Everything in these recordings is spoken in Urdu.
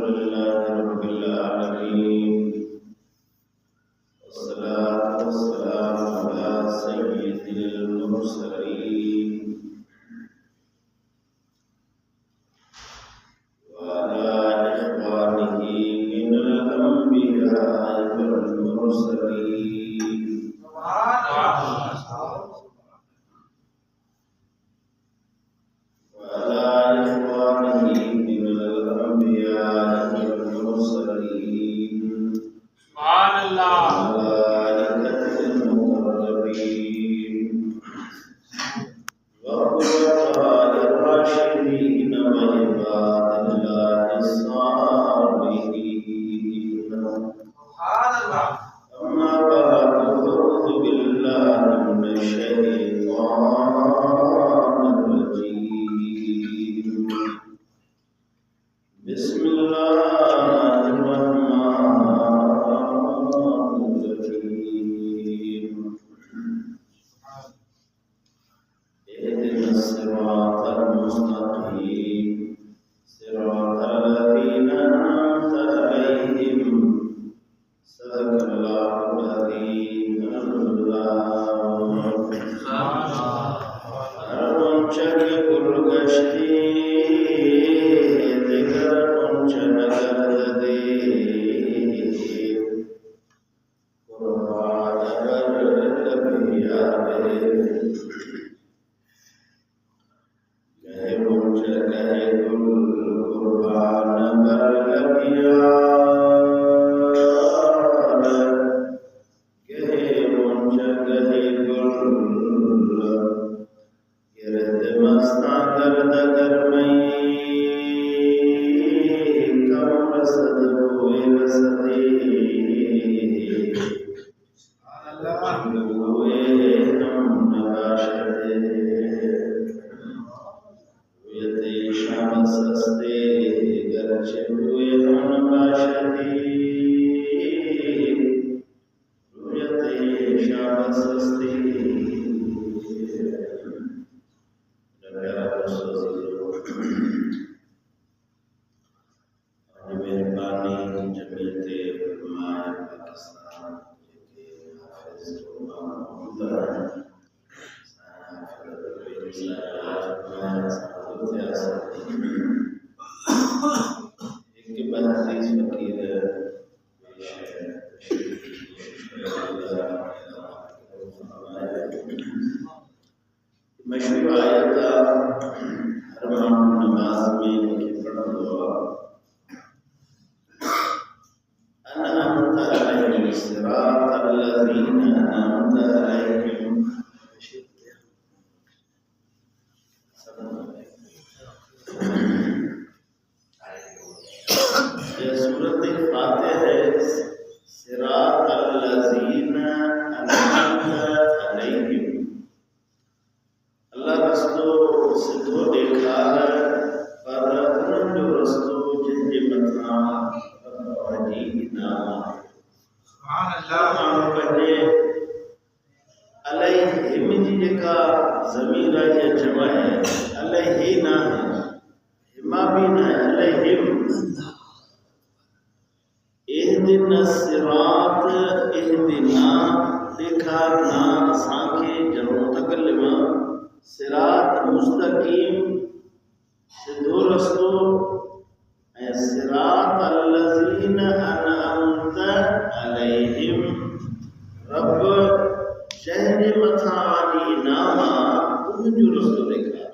لله رب العالمين والصلاة والسلام على سيد المرسلين وعلى إخوانه من الأنبياء والمرسلين مشہور آیت ہر نماز میں پڑھا ہوا انعمت علیہم صراط الذین انعمت علیہم. یہ سورۃ فاتحہ ہے. صراط الذین انعمت علیہم. اللہ رستو سدھو دیکھا پر انہوں جو رستو جن جے مطلع وجی نام سبحان اللہ مانو پہنے علیہم جی جکا ضمیر ہے جمع ہے علیہ نہ ہے ہما بھی نہ ہے علیہم. اہدنا الصراط اہدنا دیکھا نا سانکھے جنو متکلمہ صراط مستقیم سدھو رستو صراط الذین انعمت علیہم. رب شہر متھانی ناما ان جو رستو لکھا.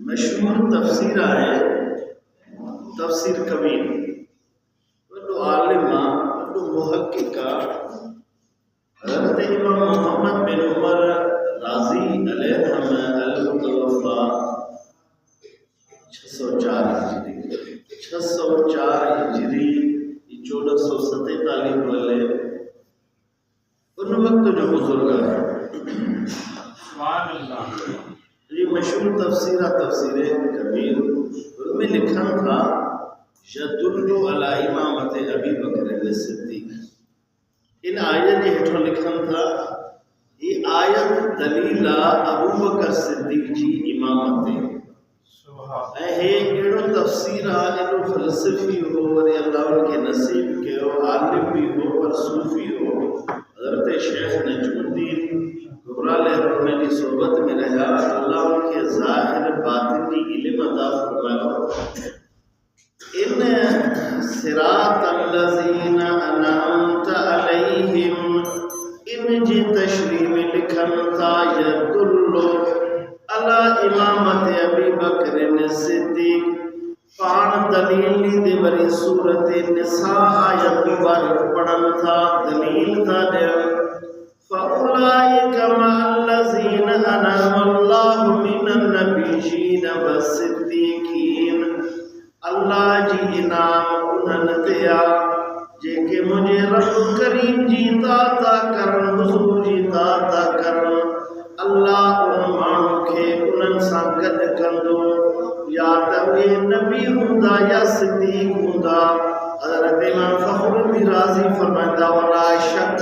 مشہور تفسیر ہے تفسیر کبیر وڈو عالمہ وڈو محققہ حضرت امام محمد بن عمر رازی علیہ المتوفا 604 ہجری 1447 والے ان وقت جو بزرگ ہے. سبحان اللہ. یہ مشہور تفسیر کبیر ان میں لکھا تھا یدل علی امامت ابی بکر صدیق. ان آیت یہ ہٹھو لکھن تھا یہ آیت دلیل ابو بکر صدیق جی امامت ہے. اے ایڑو تفسیر علم فلسفی ہو اور اللہ ان کے نصیب کے ہو، عالم بھی ہو اور صوفی ہو، حضرت شیخ نجم الدین کبریٰ علیہ الرحمہ کی صحبت میں رہا، اللہ ان کے ظاہر باطنی علم عطا فرمایا۔ ان صراط الذین انعمت علیہم، ان جی تشریح میں لکھن تھا یدلو علی امامت ابی بکر صدیق، پان دلیل دی وری صورت نساء آیت مبارک پڑھن تھا، دلیل تھا دے فَأُولَئِكَ مَعَ الَّذِينَ أَنْعَمَ اللَّهُ مِنَ النَّبِيِّينَ وَالصِّدِّيقِينَ، اللہ جی انعام انہن تیا جے کہ مجھے رب کریم جیتا تا کرن، حضور جیتا تا کرن، اللہ ان مانو کے انہن سان گد کندو، یا تبی نبی ہوندا یا صدیق ہوندا۔ حضرت امام فخر الدین رازی فرمائندہ ولا شک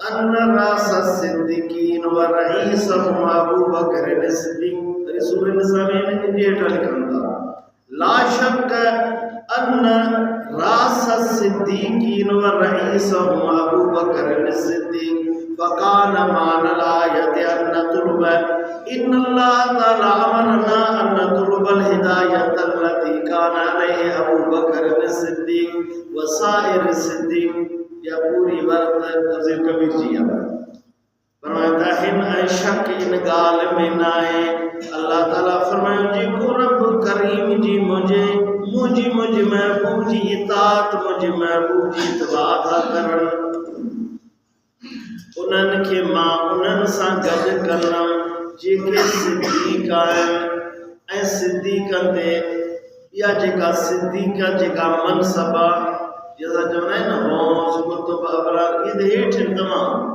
ان راس الصدیقین و رئیسہم ابو بکر الصدیق، رسول النساء میں انجیٹا لکھندا لا شک ان راس الصدیقین و رئیسہم ابو بکر الصدیق، فکان مان الآیت ان نطلب ان اللہ تعالی امرنا ان نطلب الہدایت التي کان علیہ ابو بکر الصدیق و سائر الصدیق، یا پوری ورد تفسیر کبیر جی فرماتا ہے اے شک ان گال میں نائے، اللہ تعالیٰ فرمائے جی کو رب کریم جی مجھے محبوب جی اطاعت، مجھے محبوب جی اتباع تھا کرن، انہن کے ماں انہن سا گد کرنم جے کے صدیق آئیں، اے صدیقن دے یا جے کا صدیقہ جے کا منصبہ جیسا جو نہیں نا ہوس کتب ابرار یہ دھیٹ تمام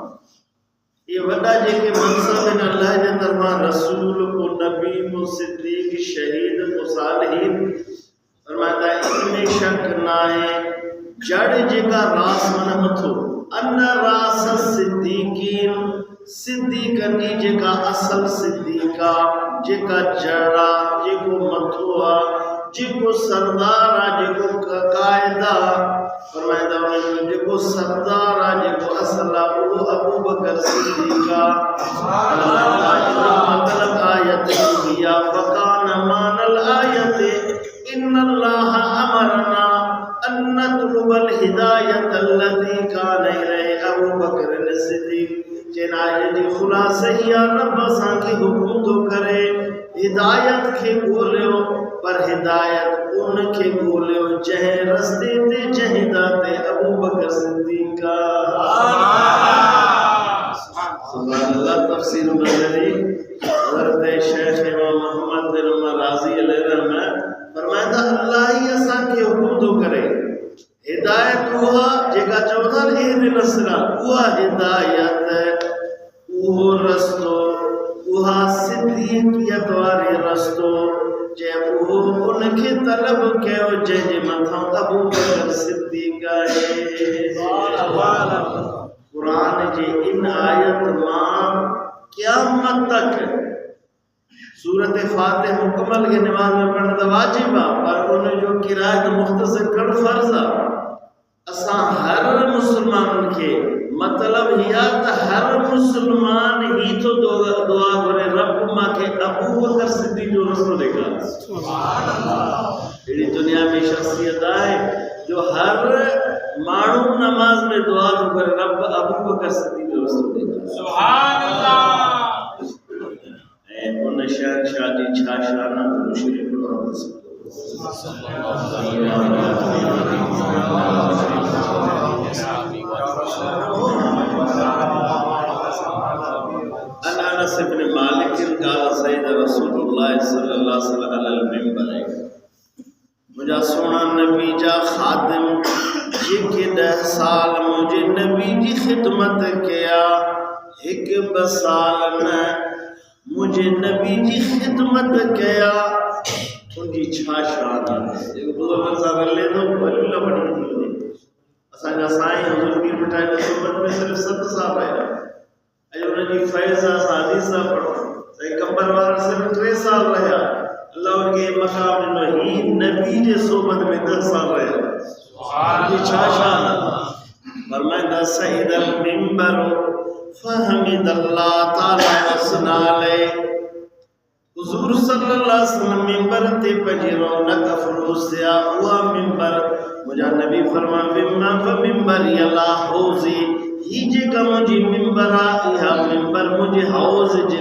یہ وڈا جے کے منصب ان اللہ جے طرح رسول کو نبی کو صدیق شہید کو صالحین، فرماتا ہے اس میں شک نہ ہے جڑ جے کا راس من متھو ان راس الصدیقین، صدیقن جے کا اصل صدیقہ جے کا جڑا جے کو متھوا جے کو سردارہ جے کو قائدہ، فرمائدہ انہیں جے کو سردارہ جے کو اصلہ وہ ابو بکر صدیقہ، مطلب آیت کیا فکان مان الآیت ان اللہ امرنا ان نطلب الہدایت التي کان علیہ ابو بکر صدیق، چنانچہ جی خلاصہ یا رب سان کی حکم تو کرے ہدایت کے بولیو، پر ہدایت ان کے بولیو جہے رستے تے جہداتے ابو بکر صدیقہ۔ سبحان اللہ۔ تفسیر مدنی حضرت شیخ امام محمد بن عمر رازی علیہ الرحمہ فرمائدہ اللہ ہی اساں کے حکم تو کرے، ہدایت ہوا جگہ چودھر اہدنا الصراط، وہ ہدایت وہ رستو وہ صدیقیت والے رستو جے وہ ان کے طلب کیو جے جے متھاں ابو بکر صدیق ہے۔ قرآن جے ان آیت ماں قیامت تک سورت فاتح مکمل کے نماز میں پڑھنا واجب ہے، پر انہیں جو قرائت مختصر کر فرض ہے۔ اساں ہر مسلمان کے مطلب یا تا ہر مسلمان ہی تو دعا کرے رب ماں کے ابو بکر صدیق جو رسول دے گا۔ سبحان اللہ۔ یہ دنیا میں شخصیت آئے جو ہر مانو نماز میں دعا کرے رب ابو بکر صدیق جو رسول دے گا۔ سبحان اللہ۔ ان شہنشاہ جی چھا شانہ درود شریف پڑھو۔ عن انس بن مالک قال سید رسول اللہ صلی اللہ علیہ وسلم علی المنبر، مجھا سونا نبی جا خادم جے کے 10 سال مجھے نبی جی خدمت کیا، ایک بسال میں مجھے نبی جی خدمت کیا، ان کی چھا شان ہے۔ ایک بزرگ سارا لے دو ولی اللہ بڑی تھی، اساں جا سائیں حضور پیر مٹھائی نے صحبت میں صرف 7 سال رہا، اجو انہیں جی فیضہ حدیثہ پڑھو، صحیح کمبر وارا صرف 3 سال رہا، اللہ کے مقام نہیں نبی جے صحبت میں 10 سال رہے یہ چھا شان فرمائے سعید المنبر فحمد اللہ تعالی وثنا علیہ حضور صلی اللہ علیہ وسلم منبر تے پنجی رونق افروز دیا ہوا منبر مجھا نبی فرمائے فمنبر یلا حوزی ہی جے کا مجھے منبر آیا منبر مجھے حوز جے